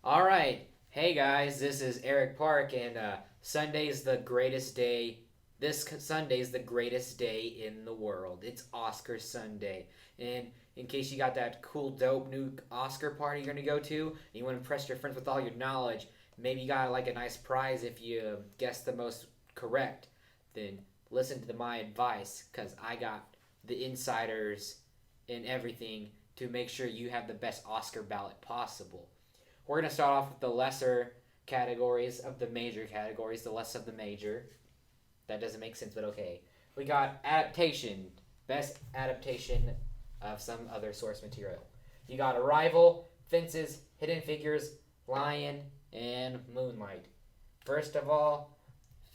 All right. Hey guys, this is Eric Park, and Sunday's the greatest day. Sunday's the greatest day in the world. It's Oscar Sunday. And in case you got that cool, dope new Oscar party you're going to go to, and you want to impress your friends with all your knowledge, maybe you got like a nice prize if you guess the most correct, then listen to my advice because I got the insiders and everything to make sure you have the best Oscar ballot possible. We're going to start off with the lesser categories of the major categories, the less of the major. That doesn't make sense, but okay. We got adaptation, best adaptation of some other source material. You got Arrival, Fences, Hidden Figures, Lion, and Moonlight. First of all,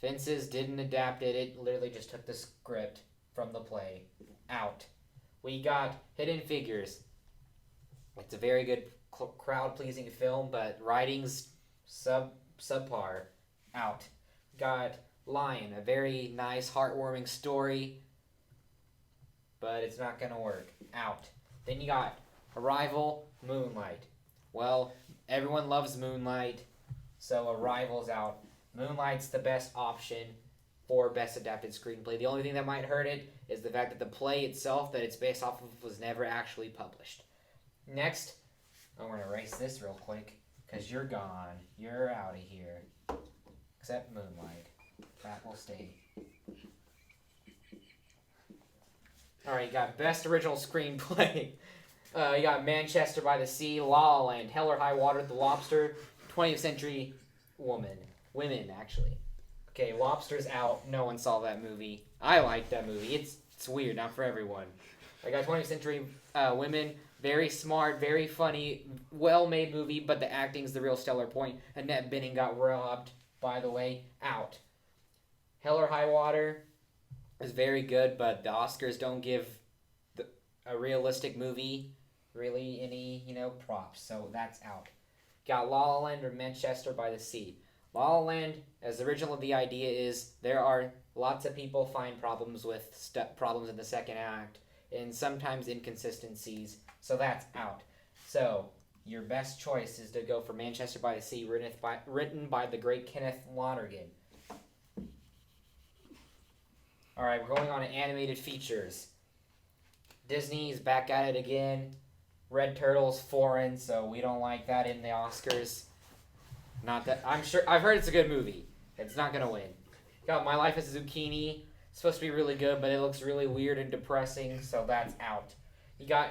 Fences didn't adapt it. It literally just took the script from the play. Out. We got Hidden Figures. It's a very good crowd pleasing film, but writing's subpar. Out. Got Lion, a very nice, heartwarming story, but it's not gonna work. Out. Then you got Arrival, Moonlight. Well, everyone loves Moonlight, so Arrival's out. Moonlight's the best option for best adapted screenplay. The only thing that might hurt it is the fact that the play itself that it's based off of was never actually published. Next, I'm going to erase this real quick because you're gone. You're out of here. Except Moonlight. That will stay. Alright, you got Best Original Screenplay. You got Manchester by the Sea, La La Land, Hell or High Water, The Lobster, 20th Century Woman. Women, actually. Okay, Lobster's out. No one saw that movie. I like that movie. It's weird, not for everyone. I got 20th Century Women. Very smart, very funny, well-made movie, but the acting's the real stellar point. Annette Bening got robbed, by the way. Out. Hell or High Water is very good, but the Oscars don't give a realistic movie really any, props, so that's out. Got La La Land or Manchester by the Sea. La La Land, as original the idea is, there are lots of people find problems with problems in the second act, and sometimes inconsistencies, so that's out. So, your best choice is to go for Manchester by the Sea, written by the great Kenneth Lonergan. Alright, we're going on to animated features. Disney's back at it again. Red Turtle's foreign, so we don't like that in the Oscars. Not that I'm sure. I've heard it's a good movie. It's not gonna win. Got My Life as a Zucchini. It's supposed to be really good, but it looks really weird and depressing, so that's out. You got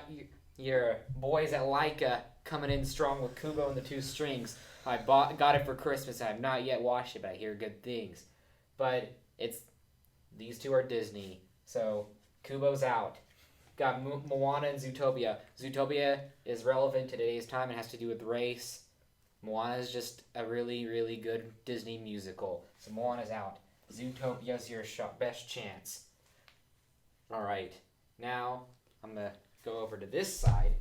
your boys at Leica coming in strong with Kubo and the Two Strings. I got it for Christmas. I have not yet watched it, but I hear good things. But these two are Disney, so Kubo's out. Got Moana and Zootopia. Zootopia is relevant to today's time. It has to do with race. Moana is just a really, really good Disney musical. So Moana's out. Zootopia's your best chance. Alright, now I'm going to go over to this side.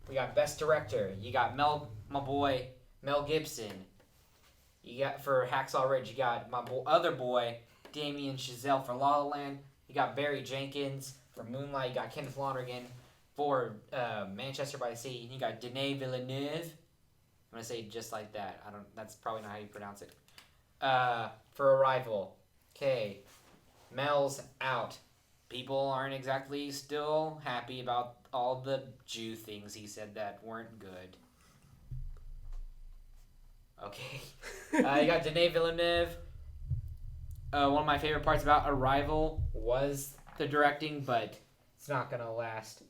We got Best Director. You got my boy, Mel Gibson. You got for Hacksaw Ridge, you got my other boy, Damien Chazelle for La La Land. You got Barry Jenkins for Moonlight. You got Kenneth Lonergan for Manchester by the Sea. You got Denis Villeneuve. I'm gonna say it just like that. That's probably not how you pronounce it. For Arrival. Okay, Mel's out. People aren't exactly still happy about all the Jew things he said that weren't good. Okay. You got Denis Villeneuve. One of my favorite parts about Arrival was the directing, but it's not gonna last.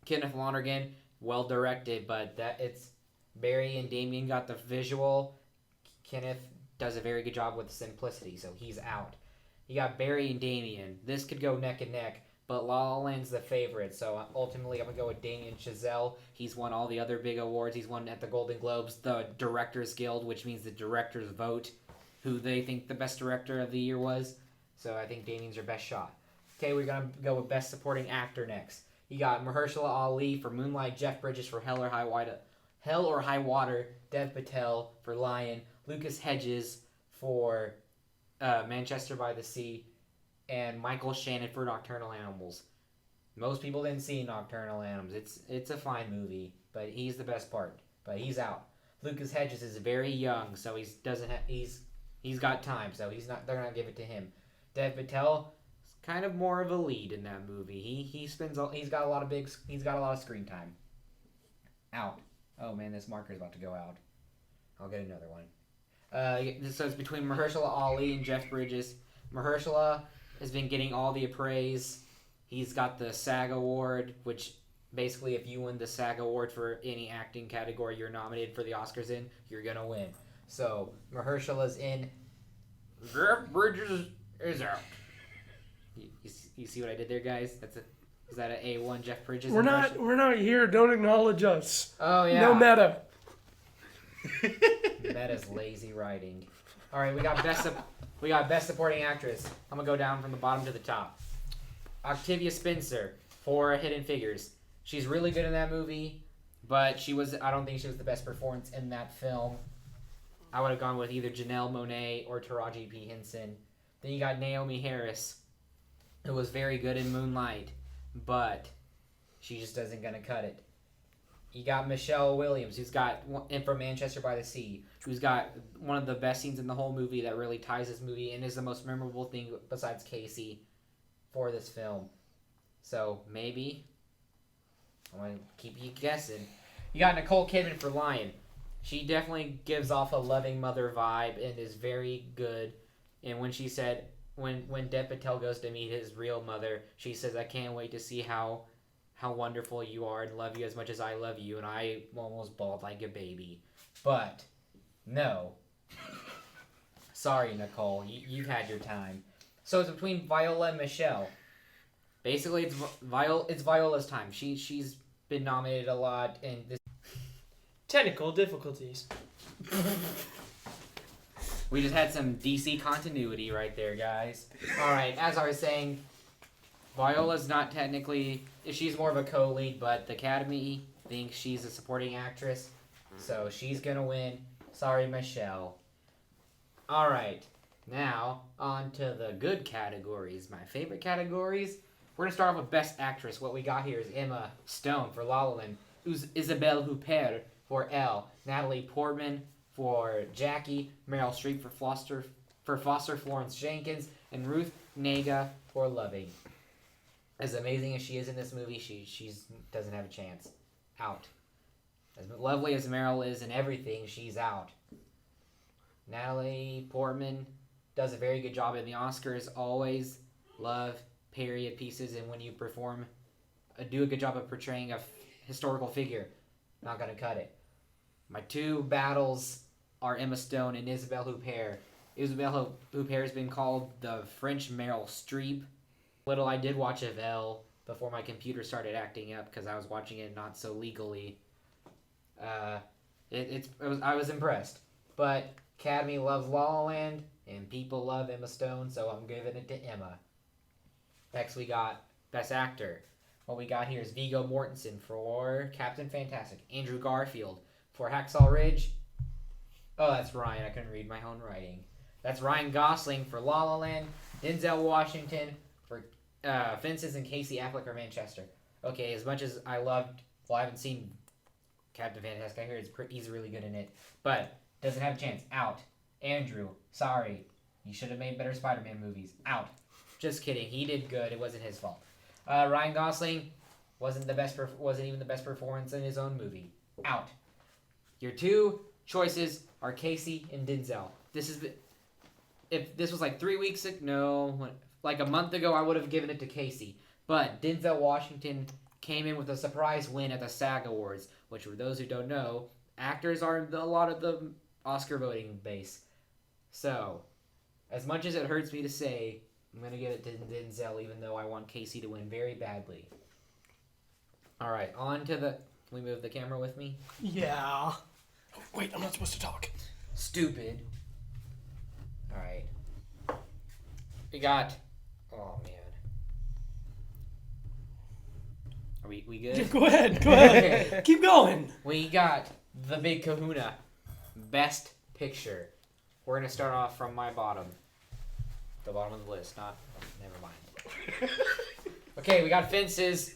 Kenneth Lonergan, well directed, but it's Barry and Damien got the visual. Kenneth does a very good job with simplicity, so he's out. You got Barry and Damien. This could go neck and neck, but La La Land's the favorite, so ultimately I'm gonna go with Damien Chazelle. He's won all the other big awards. He's won at the Golden Globes, the Directors Guild, which means the directors vote who they think the best director of the year was. So I think Damien's your best shot. Okay, we're gonna go with Best Supporting Actor next. You got Mahershala Ali for Moonlight, Jeff Bridges for Hell or High Water, Dev Patel for Lion, Lucas Hedges for Manchester by the Sea, and Michael Shannon for Nocturnal Animals. Most people didn't see Nocturnal Animals. It's a fine movie, but he's the best part. But he's out. Lucas Hedges is very young, so he's got time, so they're gonna give it to him. Dev Patel is kind of more of a lead in that movie. He's got a lot of screen time. Out. Oh man, this marker is about to go out. I'll get another one. So it's between Mahershala Ali and Jeff Bridges. Mahershala has been getting all the praise. He's got the SAG award, which basically if you win the SAG award for any acting category you're nominated for the Oscars in, you're gonna win. So Mahershala's in. Jeff Bridges is out. You see what I did there, guys? Is that an A1 Jeff Bridges? We're not here. Don't acknowledge us. Oh yeah. No meta. Meta's lazy writing. All right, we got best supporting actress. I'm gonna go down from the bottom to the top. Octavia Spencer for Hidden Figures. She's really good in that movie, but I don't think she was the best performance in that film. I would have gone with either Janelle Monáe or Taraji P. Henson. Then you got Naomi Harris, who was very good in Moonlight, but she just isn't gonna cut it. You got Michelle Williams, who's got from Manchester by the Sea, who's got one of the best scenes in the whole movie that really ties this movie and is the most memorable thing besides Casey for this film. So maybe I'm gonna keep you guessing. You got Nicole Kidman for Lion. She definitely gives off a loving mother vibe and is very good. And when she said when Dev Patel goes to meet his real mother, she says, "I can't wait to see how wonderful you are and love you as much as I love you," and I almost bawled like a baby. But no. Sorry, Nicole. You've had your time. So it's between Viola and Michelle. Basically, it's Viola's time. She's been nominated a lot, and this Technical difficulties. we just had some DC continuity right there, guys. All right, as I was saying, Viola's not technically. She's more of a co-lead, but the Academy thinks she's a supporting actress, so she's gonna win. Sorry, Michelle. All right, now on to the good categories. My favorite categories. We're gonna start off with Best Actress. What we got here is Emma Stone for La La Land, Isabelle Huppert for Elle, Natalie Portman for Jackie, Meryl Streep for Foster Florence Jenkins, and Ruth Negga for Loving. As amazing as she is in this movie, she doesn't have a chance. Out. As lovely as Meryl is in everything, she's out. Natalie Portman does a very good job in the Oscars. Always love period pieces, and when you do a good job of portraying a historical figure, not gonna cut it. My two battles are Emma Stone and Isabelle Huppert. Isabelle Huppert has been called the French Meryl Streep. Little I did watch of Elle before my computer started acting up because I was watching it not so legally. I was impressed, but Academy loves La La Land and people love Emma Stone, so I'm giving it to Emma. Next we got Best Actor. What we got here is Viggo Mortensen for Captain Fantastic, Andrew Garfield for Hacksaw Ridge. Oh, that's Ryan. I couldn't read my own writing. That's Ryan Gosling for La La Land, Denzel Washington for Fences, and Casey Affleck for Manchester. Okay, as much as I haven't seen Captain Fantastic. I hear he's really good in it, but doesn't have a chance. Out. Andrew, sorry. You should have made better Spider-Man movies. Out. Just kidding. He did good. It wasn't his fault. Ryan Gosling wasn't even the best performance in his own movie. Out. Your two choices are Casey and Denzel. If this was like 3 weeks ago, like a month ago, I would have given it to Casey. But Denzel Washington came in with a surprise win at the SAG Awards, which, for those who don't know, actors are a lot of the Oscar voting base. So, as much as it hurts me to say, I'm going to give it to Denzel, even though I want Casey to win very badly. All right, on to the... Can we move the camera with me? Yeah. Wait, I'm not supposed to talk. Stupid. All right. We got... Oh, man. Are we good? Yeah, go ahead. Okay. Keep going. We got The Big Kahuna. Best Picture. We're going to start off from my bottom. The bottom of the list, not... Never mind. Okay, we got Fences.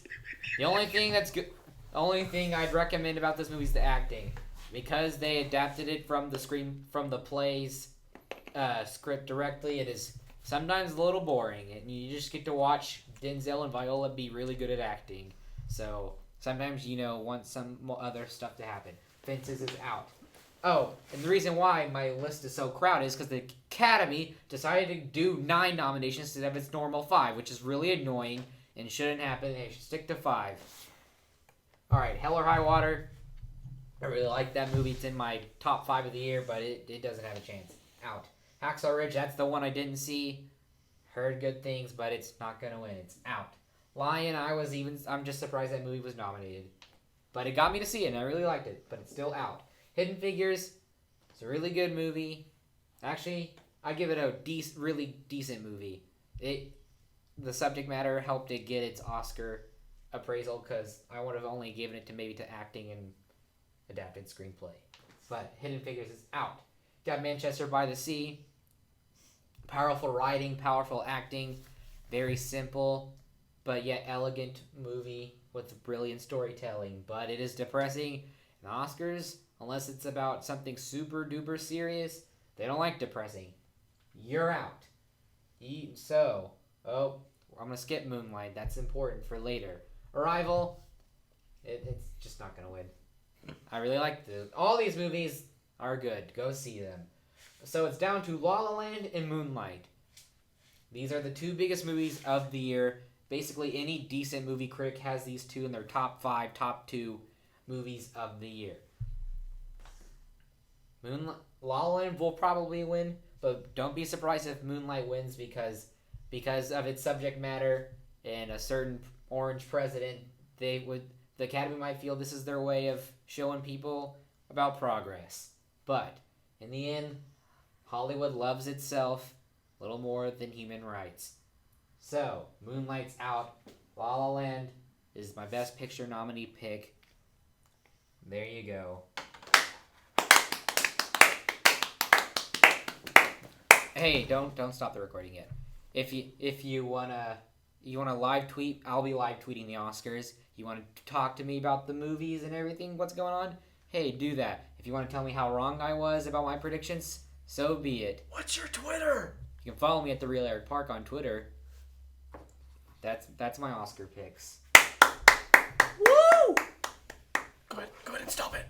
The only thing that's good, the only thing I'd recommend about this movie is the acting, because they adapted it from the play's script directly. It is sometimes a little boring, and you just get to watch Denzel and Viola be really good at acting. So sometimes want some other stuff to happen. Fences is out. Oh, and the reason why my list is so crowded is because the Academy decided to do 9 nominations instead of its normal 5, which is really annoying and shouldn't happen. They should stick to 5. All right, Hell or High Water. I really like that movie. It's in my top 5 of the year, but it doesn't have a chance. Out. Hacksaw Ridge, that's the one I didn't see. Heard good things, but it's not going to win. It's out. Lion, I'm just surprised that movie was nominated. But it got me to see it, and I really liked it, but it's still out. Hidden Figures, it's a really good movie. Actually, I give it a really decent movie. The subject matter helped it get its Oscar appraisal, because I would have only given it to maybe to acting and adapted screenplay. But Hidden Figures is out. Got Manchester by the Sea. Powerful writing, powerful acting, very simple but yet elegant movie with brilliant storytelling. But it is depressing. And Oscars, unless it's about something super duper serious, they don't like depressing. You're out. I'm gonna skip Moonlight. That's important for later. Arrival, it's just not gonna win. I really like all these movies are good. Go see them. So it's down to La La Land and Moonlight. These are the 2 biggest movies of the year. Basically, any decent movie critic has these 2 in their top 5, top 2 movies of the year. La La Land will probably win, but don't be surprised if Moonlight wins because of its subject matter and a certain orange president. The Academy might feel this is their way of showing people about progress. But in the end, Hollywood loves itself a little more than human rights. So, Moonlight's out. La La Land is my Best Picture nominee pick. There you go. Hey, don't stop the recording yet. If you wanna live tweet, I'll be live tweeting the Oscars. You want to talk to me about the movies and everything, what's going on? Hey, do that. If you want to tell me how wrong I was about my predictions, so be it. What's your Twitter? You can follow me at The Real Eric Park on Twitter. That's my Oscar picks. Woo! Go ahead and stop it.